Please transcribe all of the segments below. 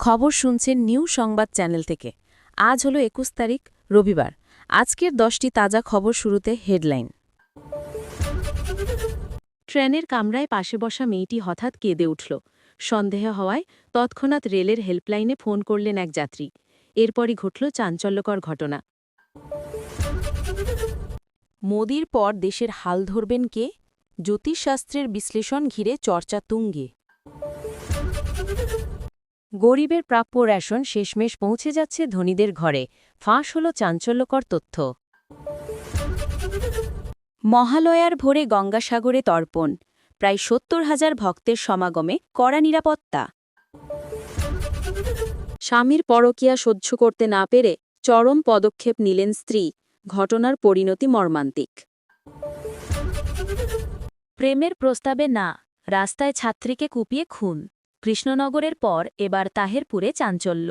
খবর শুনছেন নিউ সংবাদ চ্যানেল থেকে। আজ হলো ২১ তারিখ রবিবার। আজকের ১০টি তাজা খবর শুরুতে হেডলাইন। ট্রেনের কামরায় পাশে বসা মেয়েটি হঠাৎ কেঁদে উঠল। সন্দেহ হওয়ায় তৎক্ষণাৎ রেলের হেল্পলাইনে ফোন করলেন এক যাত্রী। এরপরই ঘটল চাঞ্চল্যকর ঘটনা। মোদির পর দেশের হাল ধরবেন কে? জ্যোতিষশাস্ত্রের বিশ্লেষণ ঘিরে চর্চা তুঙ্গে। গরিবের প্রাপ্য রেশন শেষমেশ পৌঁছে যাচ্ছে ধনীদের ঘরে, ফাঁস হল চাঞ্চল্যকর তথ্য। মহালয়ার ভোরে গঙ্গাসাগরে তর্পণ, প্রায় ৭০,০০০ ভক্তের সমাগমে কড়া নিরাপত্তা। স্বামীর পরকীয়া সহ্য করতে না পেরে চরম পদক্ষেপ নিলেন স্ত্রী, ঘটনার পরিণতি মর্মান্তিক। প্রেমের প্রস্তাবে না, রাস্তায় ছাত্রীকে কুপিয়ে খুন। কৃষ্ণনগরের পর এবার তাহেরপুরে চাঞ্চল্য।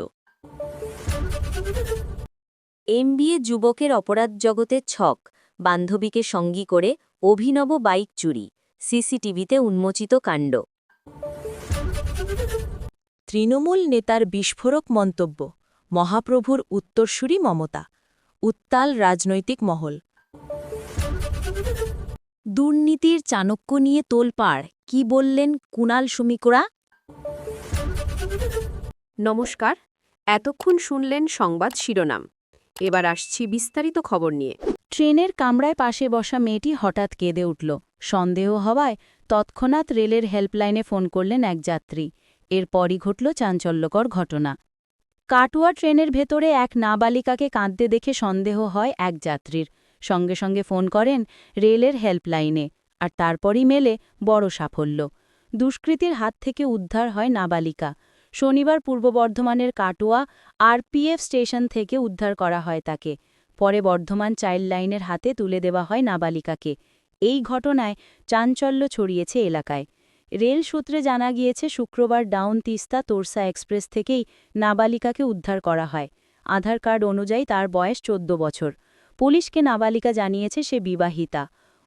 এমবিএ যুবকের অপরাধ জগতের ছক, বান্ধবীকে সঙ্গী করে অভিনব বাইক চুরি, সিসিটিভিতে উন্মোচিত কাণ্ড। তৃণমূল নেতার বিস্ফোরক মন্তব্য, মহাপ্রভুর উত্তরসূরি মমতা, উত্তাল রাজনৈতিক মহল। দুর্নীতির চাণক্য নিয়ে তোলপাড়, কি বললেন কুণাল সুমিকরা? নমস্কার, এতক্ষণ শুনলেন সংবাদ শিরোনাম। এবার আসছি বিস্তারিত খবর নিয়ে। ট্রেনের কামরায় পাশে বসা মেয়েটি হঠাৎ কেঁদে উঠল। সন্দেহ হওয়ায় তৎক্ষণাৎ রেলের হেল্পলাইনে ফোন করলেন এক যাত্রী। এরপরই ঘটল চাঞ্চল্যকর ঘটনা। কাটুয়া ট্রেনের ভেতরে এক নাবালিকাকে কাঁদতে দেখে সন্দেহ হয় এক যাত্রীর। সঙ্গে সঙ্গে ফোন করেন রেলের হেল্পলাইনে, আর তারপরই মেলে বড় সাফল্য। দুষ্কৃতীর হাত থেকে উদ্ধার হয় নাবালিকা। শনিবার পূর্ব বর্ধমানের কাটুয়া আরপিএফ স্টেশন থেকে উদ্ধার করা হয় তাকে। পরে বর্ধমান চাইল্ড লাইনের হাতে তুলে দেওয়া হয় নাবালিকাকে। এই ঘটনায় চাঞ্চল্য ছড়িয়েছে এলাকায়। রেল সূত্রে জানা গিয়েছে, শুক্রবার ডাউন তিস্তা তোরসা এক্সপ্রেস থেকেই নাবালিকাকে উদ্ধার করা হয়। আধার কার্ড অনুযায়ী তার বয়স ১৪ বছর। পুলিশকে নাবালিকা জানিয়েছে সে বিবাহিতা।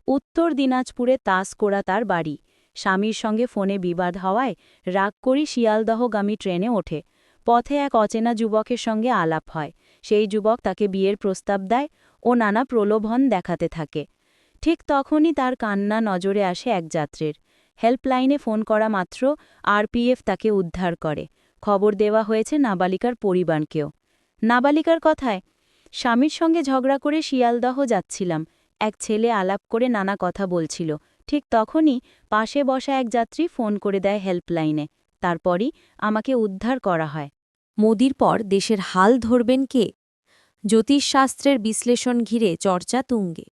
উত্তর দিনাজপুরে তাসকোড়া তার বাড়ি। স্বামীর সঙ্গে ফোনে বিবাদ হওয়ায় রাগ করে শিয়ালদহগামী ট্রেনে ওঠে। পথে এক অচেনা যুবকের সঙ্গে আলাপ হয়। সেই যুবক তাকে বিয়ের প্রস্তাব দেয় ও নানা প্রলোভন দেখাতে থাকে। ঠিক তখনই তার কান্না নজরে আসে এক যাত্রীর। হেল্পলাইনে ফোন করা মাত্র আরপিএফ তাকে উদ্ধার করে। খবর দেওয়া হয়েছে নাবালিকার পরিবারকেও। নাবালিকার কথায়, স্বামীর সঙ্গে ঝগড়া করে শিয়ালদহ যাচ্ছিলাম। এক ছেলে আলাপ করে নানা কথা বলছিল। ঠিক তখনই পাশে বসা এক যাত্রী ফোন করে দেয় হেল্পলাইনে। তারপরই আমাকে উদ্ধার করা হয়। মোদির পর দেশের হাল ধরবেন কে? জ্যোতিষশাস্ত্রের বিশ্লেষণ ঘিরে চর্চা তুঙ্গে।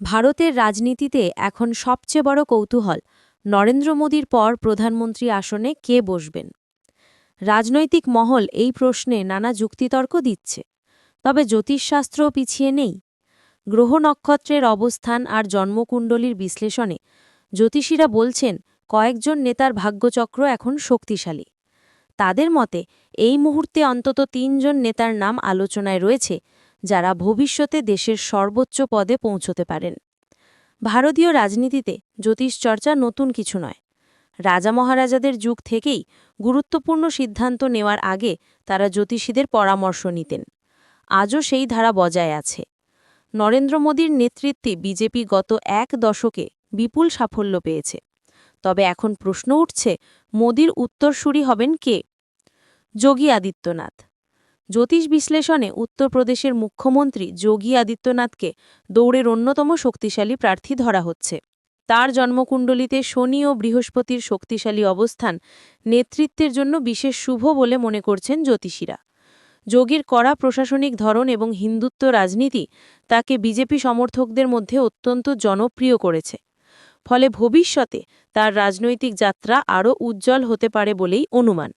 ভারতের রাজনীতিতে এখন সবচেয়ে বড় কৌতূহল, নরেন্দ্র মোদির পর প্রধানমন্ত্রী আসনে কে বসবেন। রাজনৈতিক মহল এই প্রশ্নে নানা যুক্তিতর্ক দিচ্ছে। তবে জ্যোতিষশাস্ত্রও পিছিয়ে নেই। গ্রহ নক্ষত্রের অবস্থান আর জন্মকুণ্ডলীর বিশ্লেষণে জ্যোতিষীরা বলছেন, কয়েকজন নেতার ভাগ্যচক্র এখন শক্তিশালী। তাদের মতে এই মুহূর্তে অন্তত ৩ জন নেতার নাম আলোচনায় রয়েছে, যারা ভবিষ্যতে দেশের সর্বোচ্চ পদে পৌঁছতে পারেন। ভারতীয় রাজনীতিতে জ্যোতিষচর্চা নতুন কিছু নয়। রাজা মহারাজাদের যুগ থেকেই গুরুত্বপূর্ণ সিদ্ধান্ত নেওয়ার আগে তারা জ্যোতিষীদের পরামর্শ নিতেন। আজও সেই ধারা বজায় আছে। নরেন্দ্র মোদীর নেতৃত্বে বিজেপি গত ১ দশকে বিপুল সাফল্য পেয়েছে। তবে এখন প্রশ্ন উঠছে, মোদীর উত্তরসূরি হবেন কে? যোগী আদিত্যনাথ। জ্যোতিষ বিশ্লেষণে উত্তরপ্রদেশের মুখ্যমন্ত্রী যোগী আদিত্যনাথকে দৌড়ের অন্যতম শক্তিশালী প্রার্থী ধরা হচ্ছে। তার জন্মকুণ্ডলিতে শনি ও বৃহস্পতির শক্তিশালী অবস্থান নেতৃত্বের জন্য বিশেষ শুভ বলে মনে করছেন জ্যোতিষীরা। যোগীর কড়া প্রশাসনিক ধরন এবং হিন্দুত্ব রাজনীতি তাকে বিজেপি সমর্থকদের মধ্যে অত্যন্ত জনপ্রিয় করেছে। ফলে ভবিষ্যতে তার রাজনৈতিক যাত্রা আরও উজ্জ্বল হতে পারে বলেই অনুমান।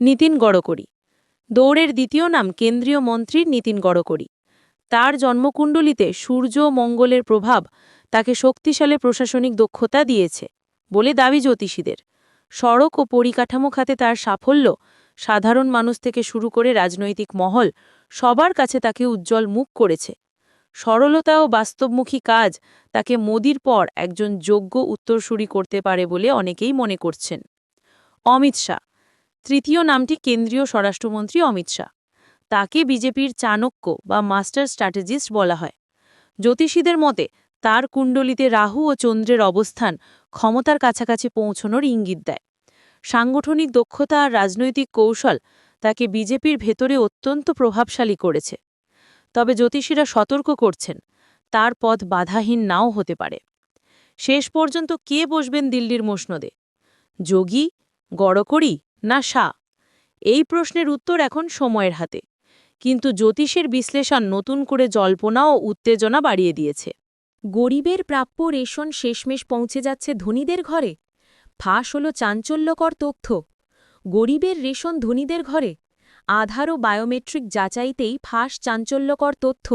নীতিন গড়করি। দৌড়ের দ্বিতীয় নাম কেন্দ্রীয় মন্ত্রী নীতিন গড়করি। তার জন্মকুণ্ডলিতে সূর্য মঙ্গলের প্রভাব তাকে শক্তিশালী প্রশাসনিক দক্ষতা দিয়েছে বলে দাবি জ্যোতিষীদের। সড়ক ও পরিকাঠামো খাতে তার সাফল্য সাধারণ মানুষ থেকে শুরু করে রাজনৈতিক মহল সবার কাছে তাকে উজ্জ্বল মুখ করেছে। সরলতা ও বাস্তবমুখী কাজ তাকে মোদির পর একজন যোগ্য উত্তরসূরি করতে পারে বলে অনেকেই মনে করছেন। অমিত শাহ। তৃতীয় নামটি কেন্দ্রীয় স্বরাষ্ট্রমন্ত্রী অমিত শাহ। তাকে বিজেপির চাণক্য বা মাস্টার স্ট্র্যাটেজিস্ট বলা হয়। জ্যোতিষীদের মতে তার কুণ্ডলিতে রাহু ও চন্দ্রের অবস্থান ক্ষমতার কাছাকাছি পৌঁছনোর ইঙ্গিত দেয়। সাংগঠনিক দক্ষতা আর রাজনৈতিক কৌশল তাকে বিজেপির ভেতরে অত্যন্ত প্রভাবশালী করেছে। তবে জ্যোতিষীরা সতর্ক করছেন, তার পথ বাধাহীন নাও হতে পারে। শেষ পর্যন্ত কে বসবেন দিল্লির মসনদে? যোগী, গড়করি না শাহ? এই প্রশ্নের উত্তর এখন সময়ের হাতে। কিন্তু জ্যোতিষের বিশ্লেষণ নতুন করে জল্পনা ও উত্তেজনা বাড়িয়ে দিয়েছে। গরিবের প্রাপ্য রেশন শেষমেশ পৌঁছে যাচ্ছে ধনীদের ঘরে। ফাঁস হল চাঞ্চল্যকর তথ্য। গরিবের রেশন ধনীদের ঘরে। আধার ও বায়োমেট্রিক যাচাইতেই ফাঁস চাঞ্চল্যকর তথ্য।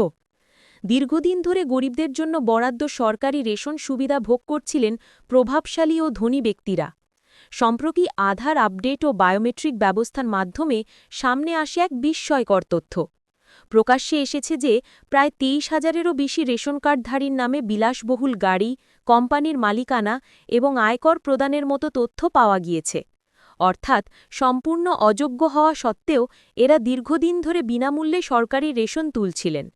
দীর্ঘদিন ধরে গরিবদের জন্য বরাদ্দ সরকারি রেশন সুবিধা ভোগ করছিলেন প্রভাবশালী ও ধনী ব্যক্তিরা। সম্প্রতি আধার আপডেট ও বায়োমেট্রিক ব্যবস্থার মাধ্যমে সামনে আসে এক বিস্ময়কর তথ্য। প্রকাশ্যে এসেছে যে প্রায় ২৩,০০০-এরও বেশি রেশন কার্ডধারীর নামে বিলাসবহুল গাড়ি, কোম্পানির মালিকানা এবং আয়কর প্রদানের মতো তথ্য পাওয়া গিয়েছে। অর্থাৎ সম্পূর্ণ অযোগ্য হওয়া সত্ত্বেও এরা দীর্ঘদিন ধরে বিনামূল্যে সরকারি রেশন তুলছিলেন।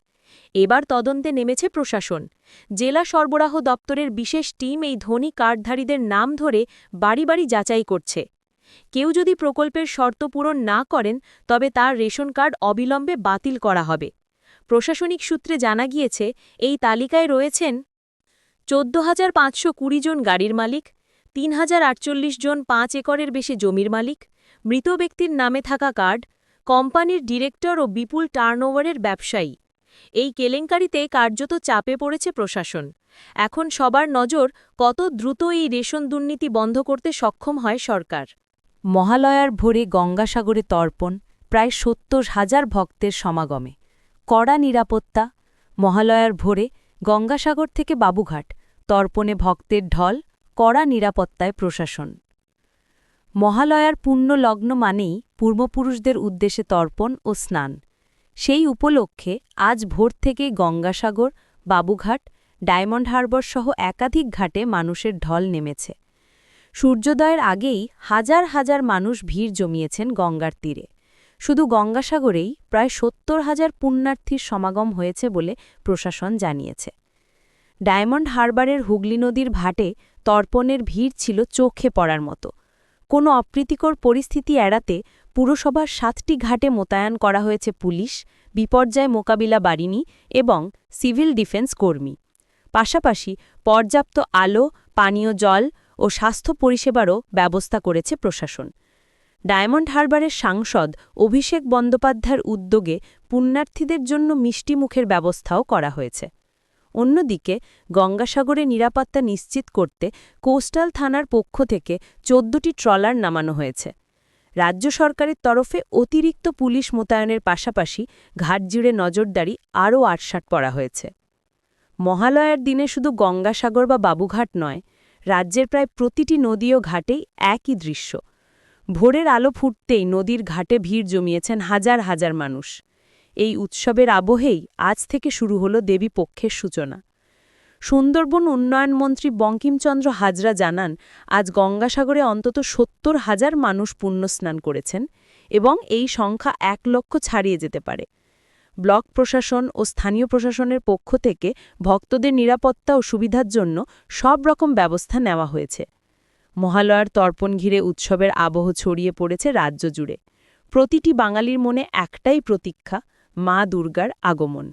এবার তদন্তে নেমেছে প্রশাসন। জেলা সরবরাহ দপ্তরের বিশেষ টিম এই ধনী কার্ডধারীদের নাম ধরে বাড়ি বাড়ি যাচাই করছে। কেউ যদি প্রকল্পের শর্ত পূরণ না করেন তবে তার রেশন কার্ড অবিলম্বে বাতিল করা হবে। প্রশাসনিক সূত্রে জানা গিয়েছে, এই তালিকায় রয়েছেন ১৪,৫২০ জন গাড়ির মালিক, ৩,০৪৮ জন ৫ একরের বেশি জমির মালিক, মৃত ব্যক্তির নামে থাকা কার্ড, কোম্পানির ডিরেক্টর ও বিপুল টার্নওভারের ব্যবসায়ী। এই কেলেঙ্কারিতে কার্যত চাপে পড়েছে প্রশাসন। এখন সবার নজর কত দ্রুত এই রেশন দুর্নীতি বন্ধ করতে সক্ষম হয় সরকার। মহালয়ার ভোরে গঙ্গাসাগরে তর্পণ, প্রায় ৭০,০০০ ভক্তের সমাগমে। কড়া নিরাপত্তা। মহালয়ার ভোরে গঙ্গাসাগর থেকে বাবুঘাট তর্পণে ভক্তের ঢল, কড়া নিরাপত্তায় প্রশাসন। মহালয়ার পুণ্য লগ্ন মানেই পূর্বপুরুষদের উদ্দেশ্যে তর্পণ ও স্নান। সেই উপলক্ষে আজ ভোর থেকেই গঙ্গাসাগর, বাবুঘাট, ডায়মন্ড হারবার সহ একাধিক ঘাটে মানুষের ঢল নেমেছে। সূর্যোদয়ের আগেই হাজার হাজার মানুষ ভিড় জমিয়েছেন গঙ্গার তীরে। শুধু গঙ্গাসাগরেই প্রায় ৭০,০০০ পুণ্যার্থীর সমাগম হয়েছে বলে প্রশাসন জানিয়েছে। ডায়মন্ড হারবারের হুগলি নদীর ঘাটে তর্পণের ভিড় ছিল চোখে পড়ার মতো। কোনো অপ্রীতিকর পরিস্থিতি এড়াতে পুরসভার ৭টি ঘাটে মোতায়েন করা হয়েছে পুলিশ, বিপর্যয় মোকাবিলা বাহিনী এবং সিভিল ডিফেন্স কর্মী। পাশাপাশি পর্যাপ্ত আলো, পানীয় জল ও স্বাস্থ্য পরিষেবারও ব্যবস্থা করেছে প্রশাসন। ডায়মন্ড হারবারের সাংসদ অভিষেক বন্দ্যোপাধ্যায়ের উদ্যোগে পুণ্যার্থীদের জন্য মিষ্টিমুখের ব্যবস্থাও করা হয়েছে। অন্যদিকে গঙ্গাসাগরে নিরাপত্তা নিশ্চিত করতে কোস্টাল থানার পক্ষ থেকে ১৪টি ট্রলার নামানো হয়েছে। রাজ্য সরকারের তরফে অতিরিক্ত পুলিশ মোতায়েনের পাশাপাশি ঘাটজুড়ে নজরদারি আরও আটসাট করা হয়েছে। মহালয়ার দিনে শুধু গঙ্গাসাগর বা বাবুঘাট নয়, রাজ্যের প্রায় প্রতিটি নদী ও ঘাটেই একই দৃশ্য। ভোরের আলো ফুটতেই নদীর ঘাটে ভিড় জমিয়েছেন হাজার হাজার মানুষ। এই উৎসবের আবহেই আজ থেকে শুরু হল দেবীপক্ষের সূচনা। সুন্দরবন উন্নয়ন মন্ত্রী বঙ্কিমচন্দ্র হাজরা জানান, আজ গঙ্গাসাগরে অন্তত ৭০,০০০ মানুষ পুণ্যস্নান করেছেন এবং এই সংখ্যা ১ লক্ষ ছাড়িয়ে যেতে পারে। ব্লক প্রশাসন ও স্থানীয় প্রশাসনের পক্ষ থেকে ভক্তদের নিরাপত্তা ও সুবিধার জন্য সব রকম ব্যবস্থা নেওয়া হয়েছে। মহালয়ার তর্পণ ঘিরে উৎসবের আবহ ছড়িয়ে পড়েছে রাজ্য জুড়ে। প্রতিটি বাঙালির মনে একটাই প্রতীক্ষা, মা দুর্গার আগমন।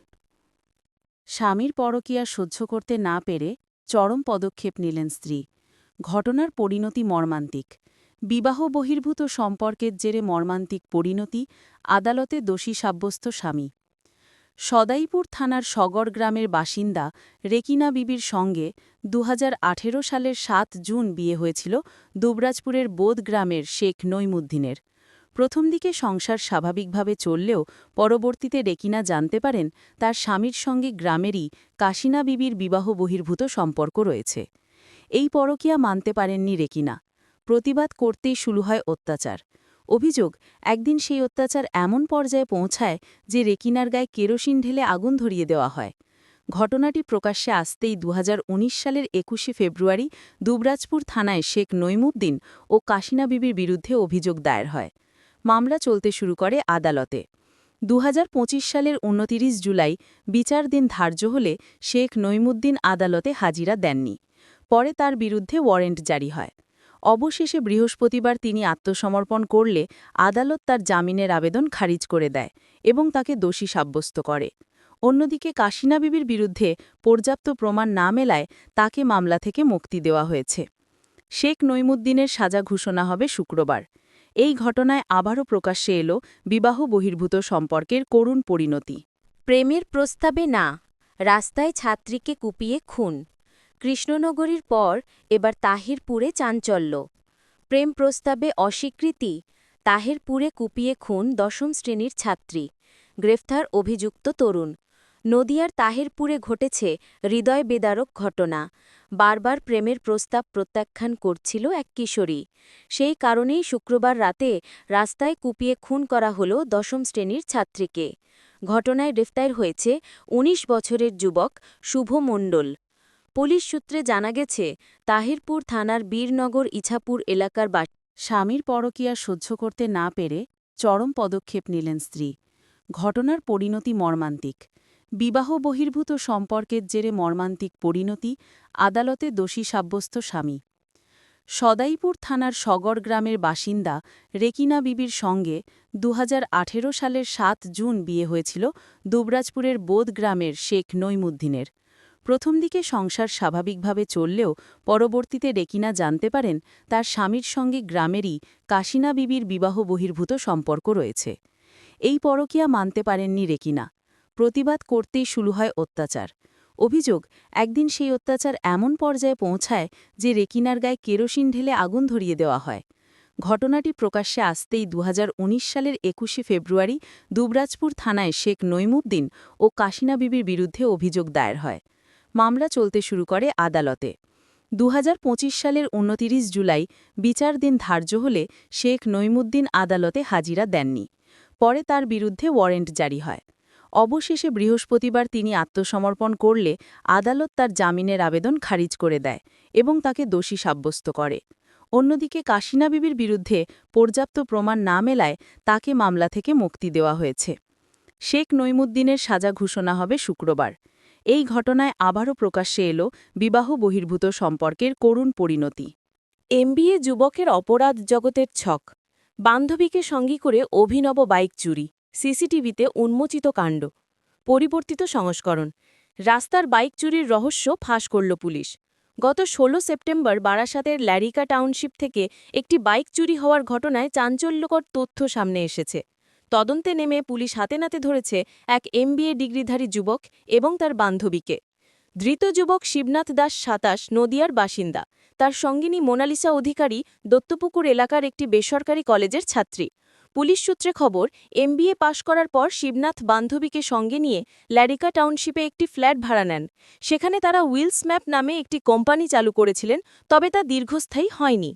স্বামীর পরকীয়া সহ্য করতে না পেরে চরম পদক্ষেপ নিলেন স্ত্রী। ঘটনার পরিণতি মর্মান্তিক। বিবাহ বহির্ভূত সম্পর্কের জেরে মর্মান্তিক পরিণতি, আদালতে দোষী সাব্যস্ত স্বামী। সদাইপুর থানার সগড় গ্রামের বাসিন্দা রেকিনা বিবির সঙ্গে ২০১৮ সালের ৭ জুন বিয়ে হয়েছিল দুবরাজপুরের বোদ গ্রামের শেখ নইমুদ্দিনের। প্রথম দিকে সংসার স্বাভাবিকভাবে চললেও পরবর্তীতে রেকিনা জানতে পারেন তার স্বামীর সঙ্গে গ্রামেরই কাশিনা বিবির বিবাহ বহির্ভূত সম্পর্ক রয়েছে। এই পরকীয়া মানতে পারেননি রেকিনা। প্রতিবাদ করতেই শুরু হয় অত্যাচার। অভিযোগ, একদিন সেই অত্যাচার এমন পর্যায়ে পৌঁছায় যে রেকিনার গায়ে কেরোসিন ঢেলে আগুন ধরিয়ে দেওয়া হয়। ঘটনাটি প্রকাশ্যে আসতেই ২০১৯ সালের ২১শে ফেব্রুয়ারি দুবরাজপুর থানায় শেখ নইমুদ্দিন ও কাশিনা বিবির বিরুদ্ধে অভিযোগ দায়ের হয়। মামলা চলতে শুরু করে আদালতে। 2025 সালের 29 জুলাই বিচার দিন ধার্য হলে শেখ নইমুদ্দিন আদালতে হাজিরা দেননি। পরে তার বিরুদ্ধে ওয়ারেন্ট জারি হয়। অবশেষে বৃহস্পতিবার তিনি আত্মসমর্পণ করলে আদালত তার জামিনের আবেদন খারিজ করে দেয় এবং তাকে দোষী সাব্যস্ত করে। অন্যদিকে কাশিনা বিবির বিরুদ্ধে পর্যাপ্ত প্রমাণ না মেলায় তাকে মামলা থেকে মুক্তি দেওয়া হয়েছে। শেখ নইমুদ্দিনের সাজা ঘোষণা হবে শুক্রবার। এই ঘটনায় আবারও প্রকাশ্যে এলো বিবাহ বহির্ভূত সম্পর্কের করুণ পরিণতি। প্রেমের প্রস্তাবে না, রাস্তায় ছাত্রীকে কুপিয়ে খুন। কৃষ্ণনগরীর পর এবার তাহিরপুরে চাঞ্চল্য। প্রেম প্রস্তাবে অস্বীকৃতি, তাহিরপুরে কুপিয়ে খুন 10ম শ্রেণীর ছাত্রী। গ্রেফতার অভিযুক্ত তরুণ। নদিয়ার তাহিরপুরে ঘটেছে হৃদয় বেদারক ঘটনা। বারবার প্রেমের প্রস্তাব প্রত্যাখ্যান করছিল এক কিশোরী। সেই কারণেই শুক্রবার রাতে রাস্তায় কুপিয়ে খুন করা হল 10ম শ্রেণীর ছাত্রীকে। ঘটনায় গ্রেফতার হয়েছে ১৯ বছরের যুবক শুভ মণ্ডল। পুলিশ সূত্রে জানা গেছে, তাহিরপুর থানার বীরনগর ইছাপুর এলাকার স্বামীর পরকীয়া সহ্য করতে না পেরে চরম পদক্ষেপ নিলেন স্ত্রী। ঘটনার পরিণতি মর্মান্তিক। বিবাহ বহির্ভূত সম্পর্কের জেরে মর্মান্তিক পরিণতি, আদালতে দোষী সাব্যস্ত স্বামী। সদাইপুর থানার সগড় গ্রামের বাসিন্দা রেকিনা বিবির সঙ্গে 2018 সালের 7 জুন বিয়ে হয়েছিল দুবরাজপুরের বোদ গ্রামের শেখ নইমুদ্দিনের। প্রথম দিকে সংসার স্বাভাবিকভাবে চললেও পরবর্তীতে রেকিনা জানতে পারেন তার স্বামীর সঙ্গে গ্রামেরই কাশিনা বিবির বিবাহ বহির্ভূত সম্পর্ক রয়েছে। এই পরকীয়া মানতে পারেননি রেকিনা। প্রতিবাদ করতেই শুরু হয় অত্যাচার। অভিযোগ, একদিন সেই অত্যাচার এমন পর্যায়ে পৌঁছায় যে রেকিনার গায়ে কেরোসিন ঢেলে আগুন ধরিয়ে দেওয়া হয়। ঘটনাটি প্রকাশ্যে আসতেই 2019 সালের 21শে ফেব্রুয়ারি দুবরাজপুর থানায় শেখ নইমুদ্দিন ও কাশিনা বিবির বিরুদ্ধে অভিযোগ দায়ের হয়। মামলা চলতে শুরু করে আদালতে। 2025 সালের 29 জুলাই বিচার দিন ধার্য হলে শেখ নইমুদ্দিন আদালতে হাজিরা দেননি। পরে তার বিরুদ্ধে ওয়ারেন্ট জারি হয়। অবশেষে বৃহস্পতিবার তিনি আত্মসমর্পণ করলে আদালত তার জামিনের আবেদন খারিজ করে দেয় এবং তাকে দোষী সাব্যস্ত করে। অন্যদিকে কাশিনা বিবির বিরুদ্ধে পর্যাপ্ত প্রমাণ না মেলায় তাকে মামলা থেকে মুক্তি দেওয়া হয়েছে। শেখ নইমুদ্দিনের সাজা ঘোষণা হবে শুক্রবার। এই ঘটনায় আবারও প্রকাশ্যে এলো বিবাহ বহির্ভূত সম্পর্কের করুণ পরিণতি। এমবিএ যুবকের অপরাধ জগতের ছক। বান্ধবীকে সঙ্গী করে অভিনব বাইক চুরি, সিসিটিভিতে উন্মোচিত কাণ্ড। পরিবর্তিত সংস্করণ। রাস্তার বাইক চুরির রহস্য ফাঁস করল পুলিশ। গত 16 সেপ্টেম্বর বারাসাতের ল্যারিকা টাউনশিপ থেকে একটি বাইক চুরি হওয়ার ঘটনায় চাঞ্চল্যকর তথ্য সামনে এসেছে। তদন্তে নেমে পুলিশ হাতে নাতে ধরেছে এক এমবিএ ডিগ্রিধারী যুবক এবং তার বান্ধবীকে। ধৃত যুবক শিবনাথ দাস 27, নদিয়ার বাসিন্দা। তার সঙ্গিনী মোনালিসা অধিকারী দত্তপুকুর এলাকার একটি বেসরকারি কলেজের ছাত্রী। পুলিশ সূত্রে খবর, এমবিএ পাশ করার পর শিবনাথ বান্ধবীকে সঙ্গে নিয়ে ল্যারিকা টাউনশিপে একটি ফ্ল্যাট ভাড়া নেন। সেখানে তারা উইলস ম্যাপ নামে একটি কোম্পানি চালু করেছিলেন, তবে তা দীর্ঘস্থায়ী হয়নি।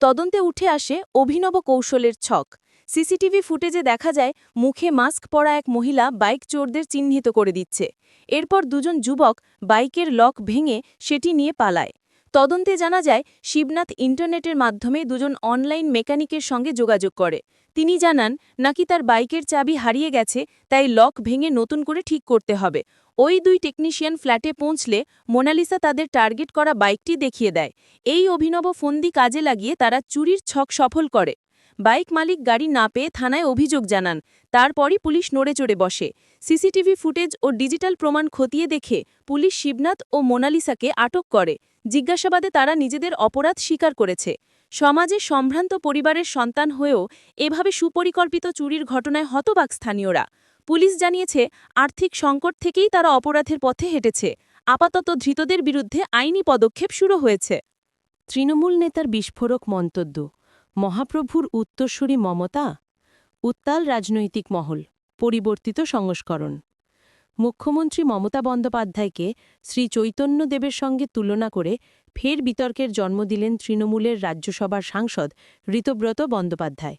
তদন্তে উঠে আসে অভিনব কৌশলের ছক। সিসিটিভি ফুটেজে দেখা যায় মুখে মাস্ক পরা এক মহিলা বাইক চোরদের চিহ্নিত করে দিচ্ছে। এরপর দুজন যুবক বাইকের লক ভেঙে সেটি নিয়ে পালায়। তদন্তে জানা যায় শিবনাথ ইন্টারনেটের মাধ্যমে দুজন অনলাইন মেকানিকের সঙ্গে যোগাযোগ করে। তিনি জানান নাকি তার বাইকের চাবি হারিয়ে গেছে, তাই লক ভেঙে নতুন করে ঠিক করতে হবে। ওই দুই টেকনিশিয়ান ফ্ল্যাটে পৌঁছলে মোনালিসা তাদের টার্গেট করা বাইকটি দেখিয়ে দেয়। এই অভিনব ফন্দি কাজে লাগিয়ে তারা চুরির ছক সফল করে। বাইক মালিক গাড়ি না পেয়ে থানায় অভিযোগ জানান। তারপরই পুলিশ নড়েচড়ে বসে। সিসিটিভি ফুটেজ ও ডিজিটাল প্রমাণ খতিয়ে দেখে পুলিশ শিবনাথ ও মোনালিসাকে আটক করে। জিজ্ঞাসাবাদে তারা নিজেদের অপরাধ স্বীকার করেছে। সমাজে সম্ভ্রান্ত পরিবারের সন্তান হয়েও এভাবে সুপরিকল্পিত চুরির ঘটনায় হতবাক স্থানীয়রা। পুলিশ জানিয়েছে, আর্থিক সংকট থেকেই তারা অপরাধের পথে হেঁটেছে। আপাতত ধৃতদের বিরুদ্ধে আইনি পদক্ষেপ শুরু হয়েছে। তৃণমূল নেতার বিস্ফোরক মন্তব্য, মহাপ্রভুর উত্তরসূরি মমতা? উত্তাল রাজনৈতিক মহল, পরিবর্তিত সংস্করণ। মুখ্যমন্ত্রী মমতা বন্দ্যোপাধ্যায়কে শ্রী চৈতন্যদেবের সঙ্গে তুলনা করে ফের বিতর্কের জন্ম দিলেন তৃণমূলের রাজ্যসভার সাংসদ ঋতব্রত বন্দ্যোপাধ্যায়।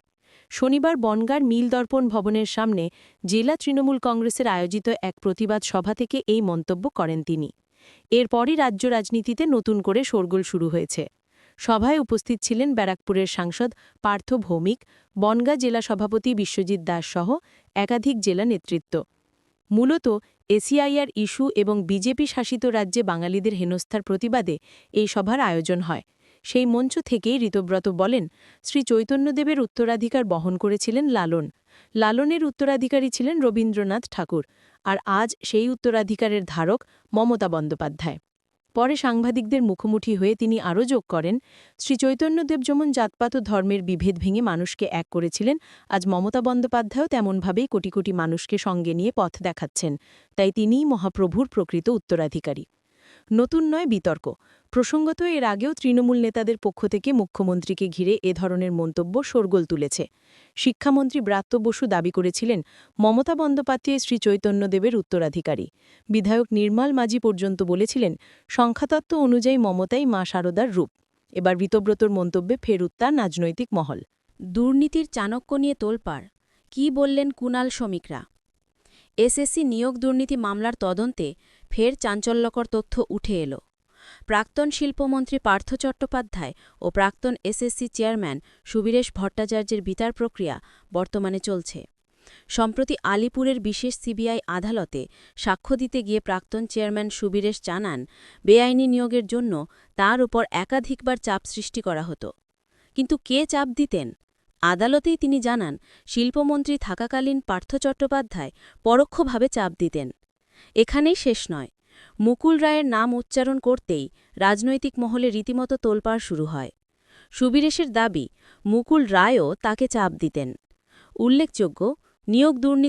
শনিবার বনগাঁর নীলদর্পণ ভবনের সামনে জেলা তৃণমূল কংগ্রেসের আয়োজিত এক প্রতিবাদ সভা থেকে এই মন্তব্য করেন তিনি। এরপরই রাজ্য রাজনীতিতে নতুন করে শোরগোল শুরু হয়েছে। সভায় উপস্থিত ছিলেন ব্যারাকপুরের সাংসদ পার্থ ভৌমিক, বনগাঁ জেলা সভাপতি বিশ্বজিৎ দাস সহ একাধিক জেলা নেতৃত্ব। মূলত এসিআইআর ইস্যু এবং বিজেপি শাসিত রাজ্যে বাঙালিদের হেনস্থার প্রতিবাদে এই সভার আয়োজন হয়। সেই মঞ্চ থেকেই ঋতব্রত বলেন, শ্রী চৈতন্যদেবের উত্তরাধিকার বহন করেছিলেন লালন। লালনের উত্তরাধিকারী ছিলেন রবীন্দ্রনাথ ঠাকুর, আর আজ সেই উত্তরাধিকারের ধারক মমতা বন্দ্যোপাধ্যায়। পরে সাংবাদিকদের মুখোমুখি হয়ে তিনি আরও যোগ করেন, শ্রী চৈতন্যদেব যেমন জাতপাত ও ধর্মের বিভেদ ভেঙে মানুষকে এক করেছিলেন, আজ মমতা বন্দ্যোপাধ্যায়ও তেমনভাবেই কোটি কোটি মানুষকে সঙ্গে নিয়ে পথ দেখাচ্ছেন। তাই তিনিই মহাপ্রভুর প্রকৃত উত্তরাধিকারী। নতুন নয় বিতর্ক। প্রসঙ্গত এর আগেও তৃণমূল নেতাদের পক্ষ থেকে মুখ্যমন্ত্রীকে ঘিরে এ ধরনের মন্তব্য শোরগোল তুলেছে। শিক্ষামন্ত্রী ব্রাত্য বসু দাবি করেছিলেন, মমতা বন্দ্যোপাধ্যায় শ্রী চৈতন্যদেবের উত্তরাধিকারী। বিধায়ক নির্মল মাঝি পর্যন্ত বলেছিলেন, সংখ্যাতত্ত্ব অনুযায়ী মমতাই মা শারদার রূপ। এবার ঋতব্রতর মন্তব্যে ফের উত্তাল রাজনৈতিক মহল। দুর্নীতির চাণক্য নিয়ে তোলপাড়, কী বললেন কুণাল শ্রমিকরা? এসএসসি নিয়োগ দুর্নীতি মামলার তদন্তে ফের চাঞ্চল্যকর তথ্য উঠে এলো। প্রাক্তন শিল্পমন্ত্রী পার্থ চট্টোপাধ্যায় ও প্রাক্তন এসএসসি চেয়ারম্যান সুবীরেশ ভট্টাচার্যের বিচার প্রক্রিয়া বর্তমানে চলছে। সম্প্রতি আলিপুরের বিশেষ সিবিআই আদালতে সাক্ষ্য দিতে গিয়ে প্রাক্তন চেয়ারম্যান সুবীরেশ জানান, বেআইনি নিয়োগের জন্য তার উপর একাধিকবার চাপ সৃষ্টি করা হতো। কিন্তু কে চাপ দিতেন? আদালতেই তিনি জানান, শিল্পমন্ত্রী থাকাকালীন পার্থ চট্টোপাধ্যায় পরোক্ষভাবে চাপ দিতেন। এখানেই শেষ নয়। মুকুল রায়ের নাম উচ্চারণ করতেই রাজনৈতিক মহলে রীতিমতো তোলপাড় শুরু হয়। সুবীরেশের দাবি, মুকুল রায়ও তাকে চাপ দিতেন। উল্লেখযোগ্য, নিয়োগ দুর্নীতি